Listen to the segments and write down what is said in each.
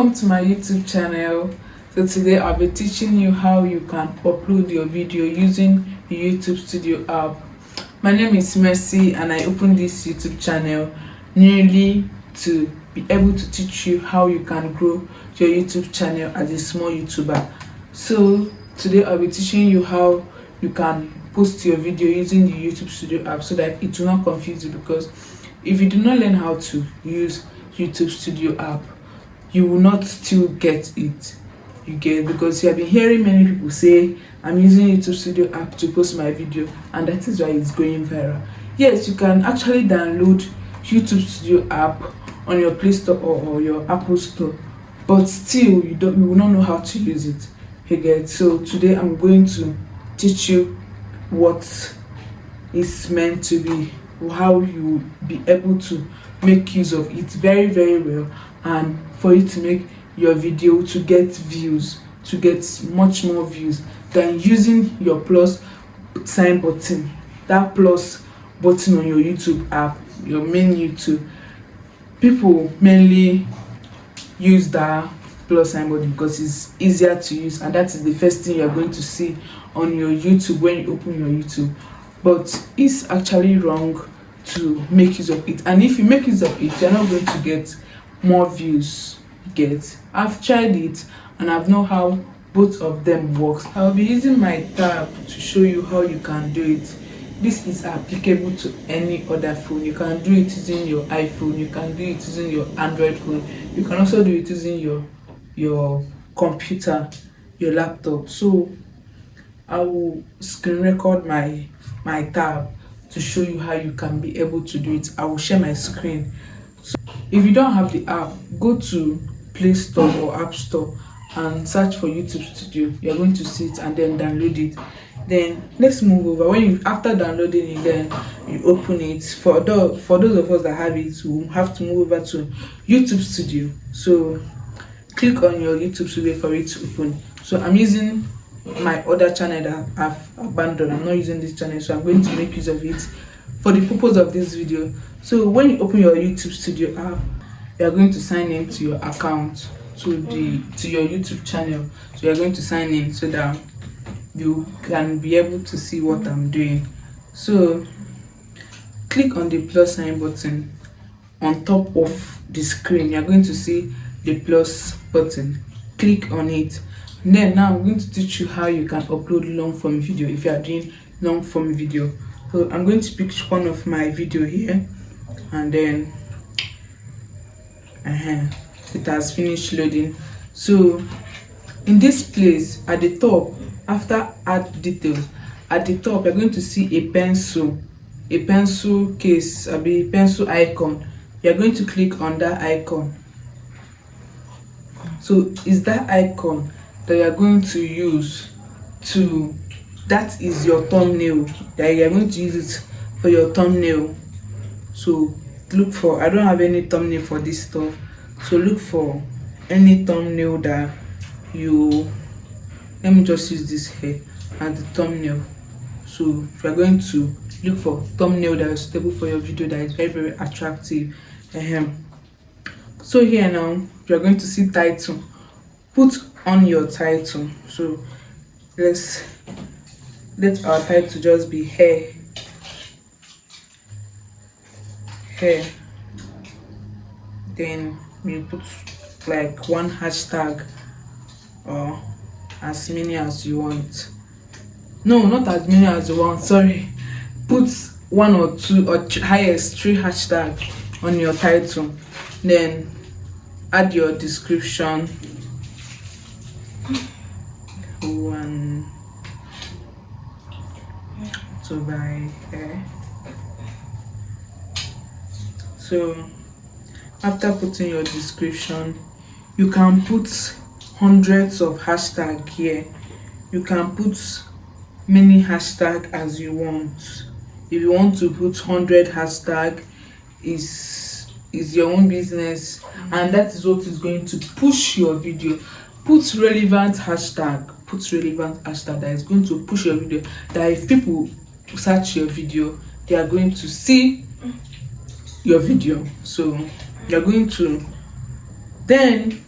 Welcome to my YouTube channel. So today I'll be teaching you how you can upload your video using the YouTube Studio app. My name is Mercy and I opened this YouTube channel newly to be able to teach you how you can grow your YouTube channel as a small YouTuber. So today I'll be teaching you how you can post your video using the YouTube Studio app so that it will not confuse you, because if you do not learn how to use YouTube Studio app, you will not still get it. You get, because you have been hearing many people say I'm using YouTube Studio app to post my video, and that is why it's going viral. Yes, you can actually download YouTube Studio app on your Play Store or your Apple Store, but still you will not know how to use it. You get. So today I'm going to teach you what is meant to be, how you will be able to make use of it very well, and for you to make your video to get views, to get much more views than using your plus sign button, that plus button on your YouTube app, your main YouTube. People mainly use that plus sign button because it's easier to use, and that is the first thing you're going to see on your YouTube when you open your YouTube. But it's actually wrong to make use of it, and if you make use of it, you're not going to get more views. I've tried it and I've known how both of them works. I'll be using my tab to show you how you can do it. This is applicable to any other phone. You can do it using your iPhone, you can do it using your Android phone, you can also do it using your computer, your laptop. So I will screen record my tab to show you how you can be able to do it. I will share my screen. So if you don't have the app, go to Play Store or App Store and search for YouTube Studio. You're going to see it and then download it. Then let's move over. After downloading it, then you open it. For those of us that have it, we have to move over to YouTube Studio. So click on your YouTube Studio for it to open. So I'm using my other channel that I've abandoned. I'm not using this channel, so I'm going to make use of it for the purpose of this video. So when you open your YouTube Studio app, you are going to sign in to your account, to your YouTube channel. So you are going to sign in so that you can be able to see what I'm doing. So click on the plus sign button on top of the screen. You are going to see the plus button. Click on it. And then now I'm going to teach you how you can upload long form video if you are doing long form video. So I'm going to pick one of my video here, and then it has finished loading. So in this place at the top, after add details, at the top you're going to see a pencil case, a pencil icon. You're going to click on that icon. So is that icon that you're going to use to, that is your thumbnail, that you're going to use it for your thumbnail. So look for, I don't have any thumbnail for this stuff, so look for any thumbnail that you, let me just use this here as the thumbnail. So you're going to look for thumbnail that is suitable for your video, that is very attractive. So here now you're going to see title. Put on your title. So let our title just be hair. Then you put like one hashtag or as many as you want. No, not as many as you want, sorry. Put one or two or highest 3 hashtags on your title. Then add your description. One to buy hair. So after putting your description, you can put hundreds of hashtags here. You can put many hashtags as you want. If you want to put 100 hashtags, is your own business, and that is what is going to push your video. Put relevant hashtag that is going to push your video, that if people search your video, they are going to see your video. So you're going to then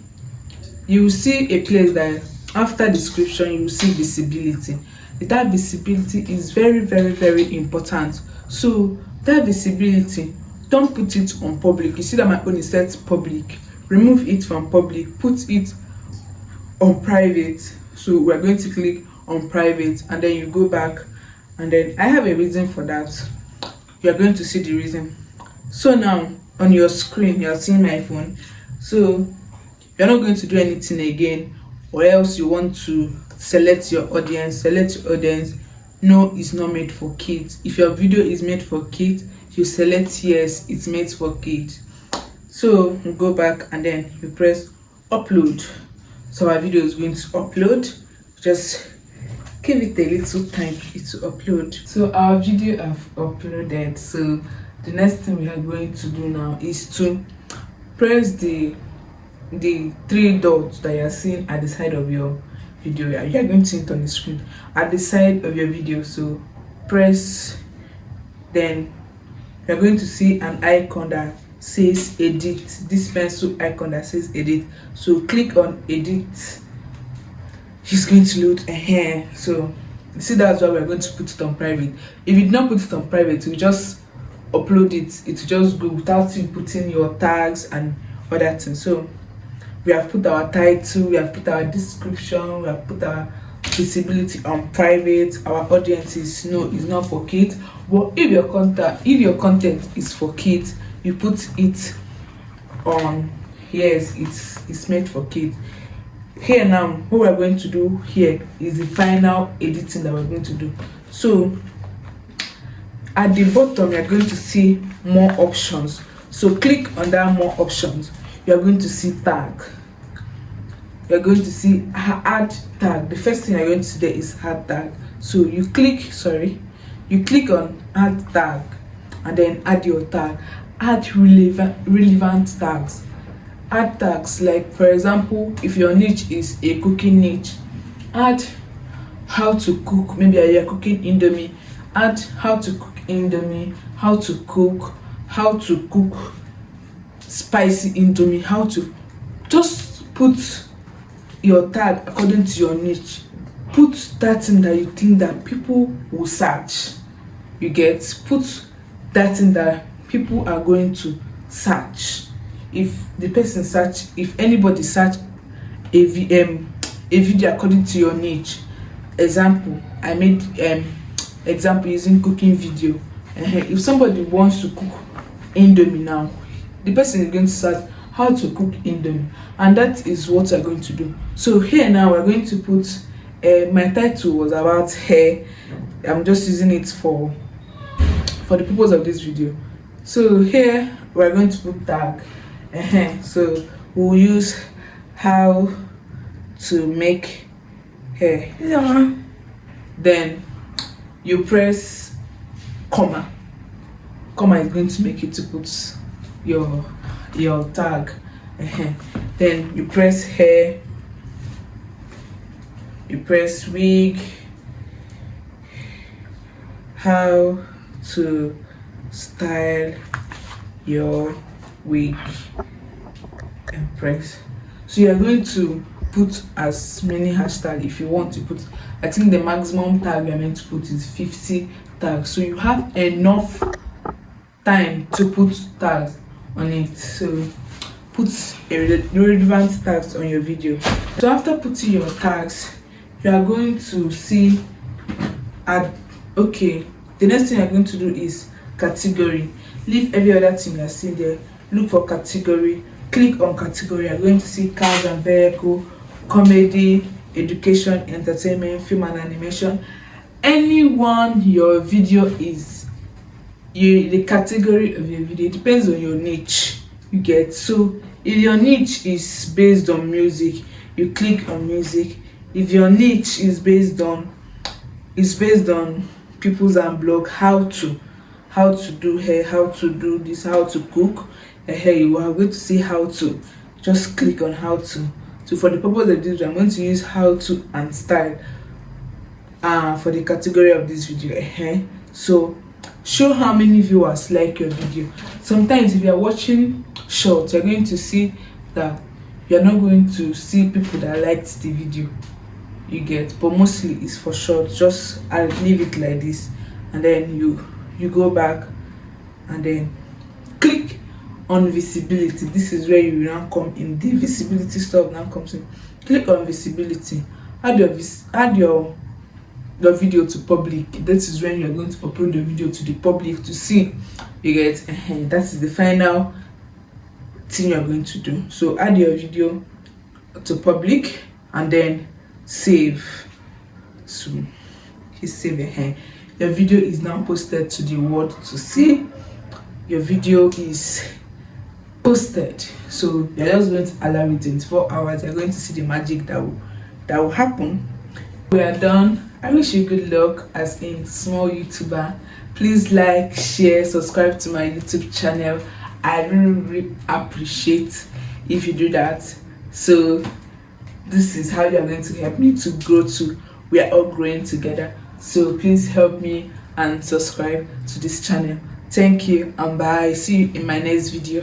you will see a place that after description you will see visibility. That visibility is very, very, very important. So that visibility, don't put it on public. You see that my own is set public. Remove it from public, put it on private. So we're going to click on private, and then you go back, and then I have a reason for that. You're going to see the reason. So now on your screen you're seeing my phone. So you're not going to do anything again, or else you want to select your audience. No, it's not made for kids. If your video is made for kids, you select yes, it's made for kids. So you go back and then you press upload. So our video is going to upload. Just give it a little time for it to upload. So our video have uploaded. So the next thing we are going to do now is to press the three dots that you are seeing at the side of your video. You are going to see it on the screen at the side of your video. So press, then you're going to see an icon that says edit, this pencil icon that says edit. So click on edit. It's going to load ahead. So you see, that's why we're going to put it on private. If you did not put it on private, you just upload it, it will just go without you putting your tags and other things. So we have put our title, we have put our description, we have put our visibility on private. Our audience is not for kids. But if your content is for kids, you put it on yes, it's made for kids. Here now, what we're going to do here is the final editing that we're going to do. So at the bottom you're going to see more options. So click on that more options. You're going to see tag. You're going to see add tag. The first thing you're going to see there is add tag. So you click on add tag, and then add your tag. Add relevant tags. Add tags like, for example, if your niche is a cooking niche, add how to cook. Maybe you're cooking indomie, add how to cook indomie, how to cook spicy indomie, how to just put your tag according to your niche. Put that thing that you think that people will search. You get, put that thing that people are going to search. If anybody search a video according to your niche, example, I made example using cooking video. If somebody wants to cook indomie now, the person is going to search how to cook indomie, and that is what we're going to do. So here now we're going to put my title was about hair. I'm just using it for the purpose of this video. So here we're going to put tag. So we'll use how to make hair. Then you press comma. Comma is going to make it to put your tag. Then you press hair, you press wig, how to style your wig, and press. So you are going to put as many hashtags if you want to put. I think the maximum tag you are meant to put is 50 tags, so you have enough time to put tags on it. So put relevant tags on your video. So after putting your tags, you are going to see the next thing you're going to do is category. Leave every other thing you see there. Look for category. Click on category. You're going to see cars and vehicle, comedy, education, entertainment, film and animation. Anyone your video is, the category of your video depends on your niche. You get, so if your niche is based on music, you click on music. If your niche is based on people's and blog, how to do hair, how to do this, how to cook hair, you are going to see how to. Just click on how to. So for the purpose of this, I'm going to use how to and style for the category of this video. So show how many viewers like your video. Sometimes if you are watching short, you're going to see that you're not going to see people that liked the video, you get, but mostly it's for short. Just I leave it like this, and then you go back and then click on visibility. This is where you will now come in. The visibility stuff now comes in. Click on visibility, add your video to public. That is when you're going to upload the video to the public to see, you get. That is the final thing you're going to do. So add your video to public and then save. So hit save. Your video is now posted to the world to see. Your video is posted, so you're just going to allow it 24 hours. You're going to see the magic that will happen. We are done. I wish you good luck as a small YouTuber. Please like, share, subscribe to my YouTube channel. I really appreciate if you do that. So this is how you're going to help me to grow too. We are all growing together. So please help me and subscribe to this channel. Thank you and bye. See you in my next video.